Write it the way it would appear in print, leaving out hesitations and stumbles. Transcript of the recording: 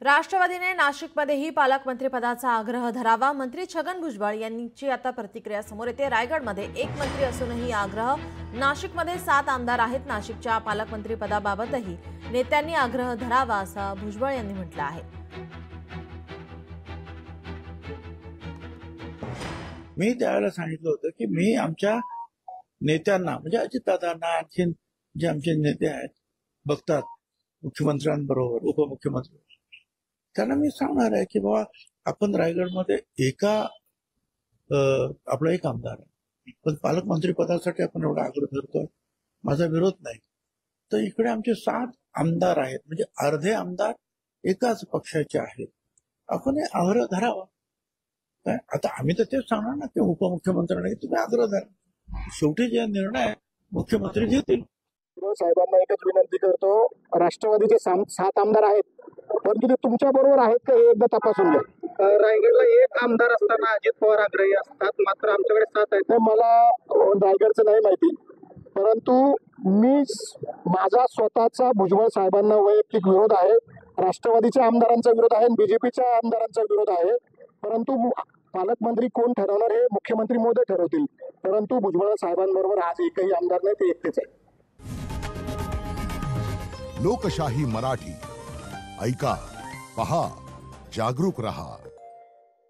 राष्ट्रवादीने नाशिकमध्येही पालकमंत्रीपदाचा आग्रह धरावा। मंत्री छगन भुजबळ यांची आता प्रतिक्रिया समोर येते। रायगडमध्ये एक मंत्री असूनही आग्रह। नाशिकमध्ये 7 आमदार आहेत। नाशिकच्या पालकमंत्रीपदाबाबतही नेत्यांनी आग्रह धरावा असं भुजबळ यांनी म्हटलं आहे। मी त्यावेळेला सांगितलं होतं की मी आमच्या नेत्यांना म्हणजे अजितदादांना आणखीन जे आमचे नेते आहेत बघतात मुख्यमंत्र्यांबरोबर उपमुख्यमंत्री त्यांना मी सांगणार आहे की बाबा आपण रायगडमध्ये आपला एक आमदार आहे पण पालकमंत्री पदासाठी आपण एवढा आग्रह धरतोय माझा विरोध नाही। तर इकडे आमचे 7 आमदार आहेत म्हणजे अर्धे आमदार एकाच पक्षाचे आहेत। आपण हे आग्रह धरावा। आता आम्ही तर तेच सांगणार ना की उपमुख्यमंत्र्यांनी तुम्ही आग्रह धरा। शेवटी जे निर्णय मुख्यमंत्री घेतील। साहेबांना एकच विनंती करतो, राष्ट्रवादीचे 7 आमदार आहेत परंतु ते तुमच्या बरोबर आहेत का हे एकदा तपासून घ्या। रायगडला एक आमदार असताना अजित पवार आग्रही असतात, मात्र आमच्याकडे 7 आहेत। मला रायगडचं नाही माहिती, परंतु मी माझा स्वतःचा भुजबळ साहेबांना वैयक्तिक विरोध आहे, राष्ट्रवादीच्या आमदारांचा विरोध आहे, बीजेपीच्या आमदारांचा विरोध आहे। परंतु पालकमंत्री कोण ठरवणार हे मुख्यमंत्री महोदय ठरवतील। परंतु भुजबळ साहेबांबरोबर आज एकही आमदार नाही, ते एकटेच आहे। लोकशाही मराठी ऐका, पहा, जागरूक रहा।